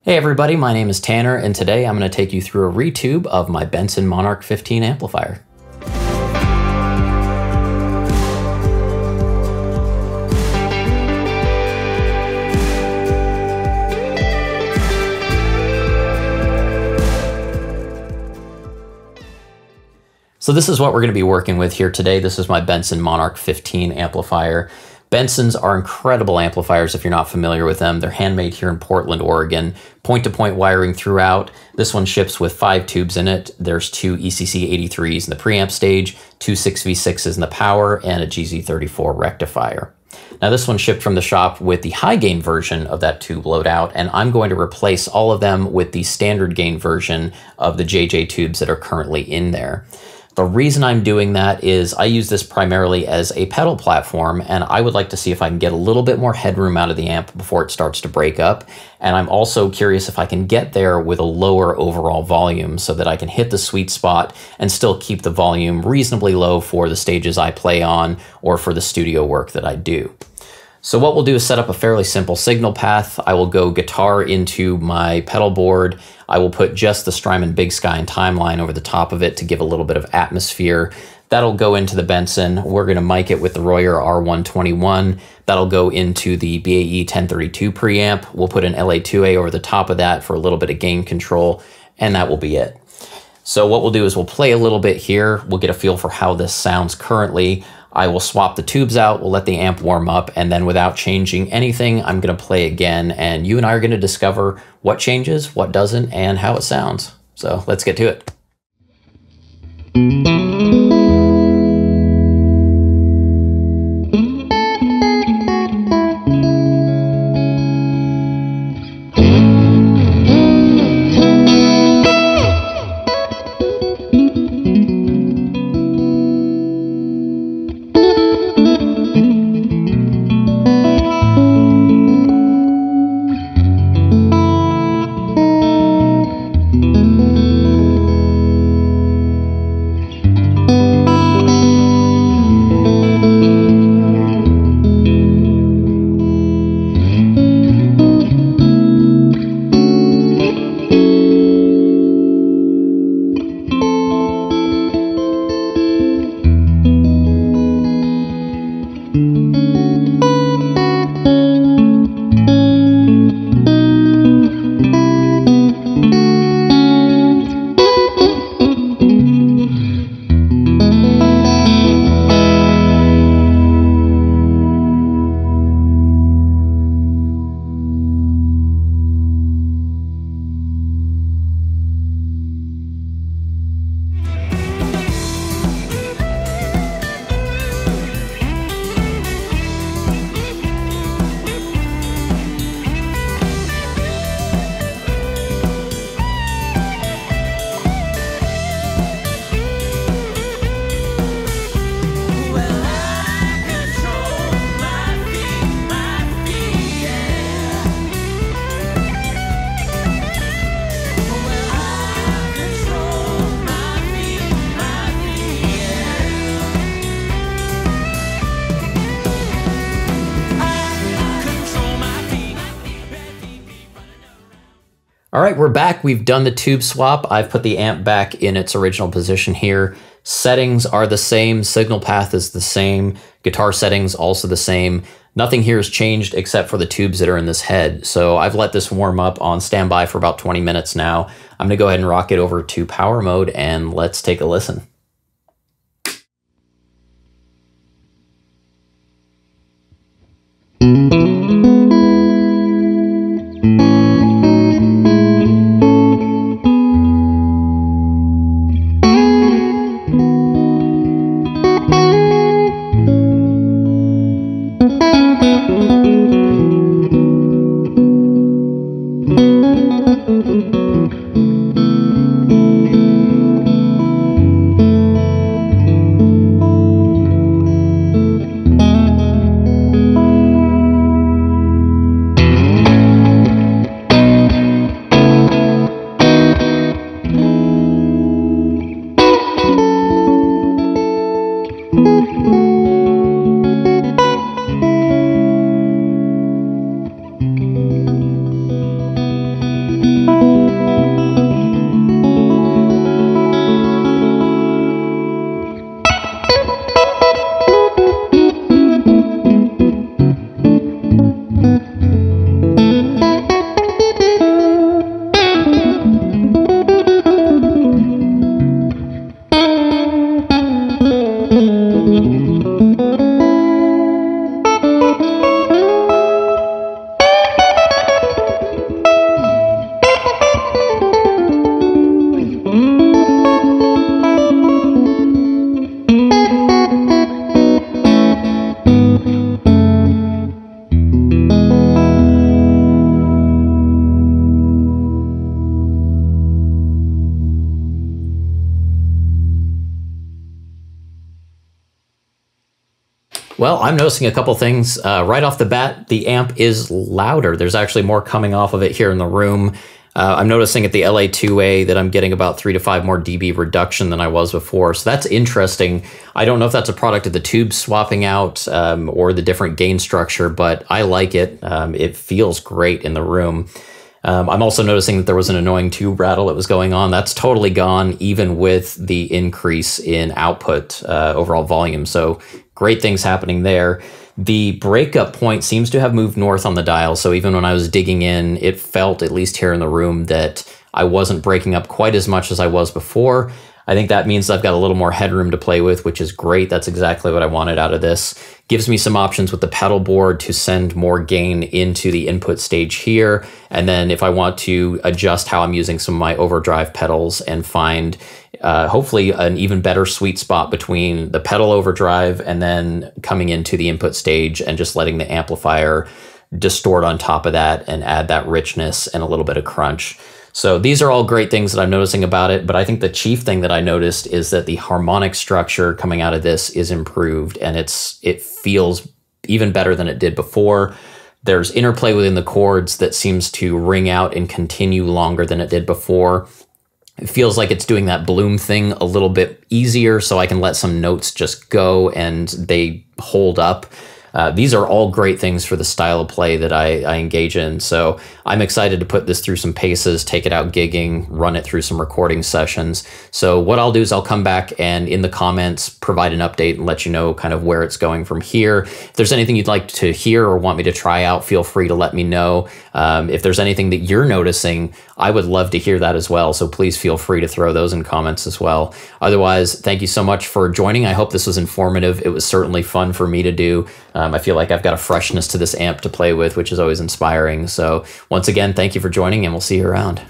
Hey everybody, my name is Tanner, and today I'm going to take you through a retube of my Benson Monarch 15 amplifier. So this is what we're going to be working with here today. This is my Benson Monarch 15 amplifier. Bensons are incredible amplifiers if you're not familiar with them. They're handmade here in Portland, Oregon. Point-to-point wiring throughout. This one ships with 5 tubes in it. There's 2 ECC 83s in the preamp stage, 2 6V6s in the power, and a GZ34 rectifier. Now this one shipped from the shop with the high gain version of that tube loadout, and I'm going to replace all of them with the standard gain version of the JJ tubes that are currently in there. The reason I'm doing that is I use this primarily as a pedal platform, and I would like to see if I can get a little bit more headroom out of the amp before it starts to break up. And I'm also curious if I can get there with a lower overall volume so that I can hit the sweet spot and still keep the volume reasonably low for the stages I play on or for the studio work that I do. So what we'll do is set up a fairly simple signal path. I will go guitar into my pedal board. I will put just the Strymon Big Sky and Timeline over the top of it to give a little bit of atmosphere. That'll go into the Benson. We're going to mic it with the Royer R121. That'll go into the BAE 1032 preamp. We'll put an LA2A over the top of that for a little bit of gain control, and that will be it. So what we'll do is we'll play a little bit here. We'll get a feel for how this sounds currently. I will swap the tubes out, we'll let the amp warm up, and then without changing anything, I'm going to play again, and you and I are going to discover what changes, what doesn't, and how it sounds. So let's get to it. All right, we're back. We've done the tube swap. I've put the amp back in its original position here. Settings are the same. Signal path is the same. Guitar settings also the same. Nothing here has changed except for the tubes that are in this head. So I've let this warm up on standby for about 20 minutes now. I'm going to go ahead and rock it over to power mode, and let's take a listen. Well, I'm noticing a couple things. Right off the bat, the amp is louder. There's actually more coming off of it here in the room. I'm noticing at the LA2A that I'm getting about 3 to 5 more dB reduction than I was before. So that's interesting. I don't know if that's a product of the tube swapping out or the different gain structure, but I like it. It feels great in the room. I'm also noticing that there was an annoying tube rattle that was going on. That's totally gone, even with the increase in output overall volume. So great things happening there. The breakup point seems to have moved north on the dial. So even when I was digging in, it felt, at least here in the room, that I wasn't breaking up quite as much as I was before. I think that means I've got a little more headroom to play with, which is great. That's exactly what I wanted out of this. Gives me some options with the pedal board to send more gain into the input stage here. And then if I want to adjust how I'm using some of my overdrive pedals and find hopefully an even better sweet spot between the pedal overdrive and then coming into the input stage and just letting the amplifier distort on top of that and add that richness and a little bit of crunch. So these are all great things that I'm noticing about it, but I think the chief thing that I noticed is that the harmonic structure coming out of this is improved, and it feels even better than it did before. There's interplay within the chords that seems to ring out and continue longer than it did before. It feels like it's doing that bloom thing a little bit easier, so I can let some notes just go and they hold up. These are all great things for the style of play that I engage in. So I'm excited to put this through some paces, take it out gigging, run it through some recording sessions. So what I'll do is I'll come back and in the comments provide an update and let you know kind of where it's going from here. If there's anything you'd like to hear or want me to try out, feel free to let me know. If there's anything that you're noticing, I would love to hear that as well. So please feel free to throw those in comments as well. Otherwise, thank you so much for joining. I hope this was informative. It was certainly fun for me to do. I feel like I've got a freshness to this amp to play with, which is always inspiring. So once again, thank you for joining, and we'll see you around.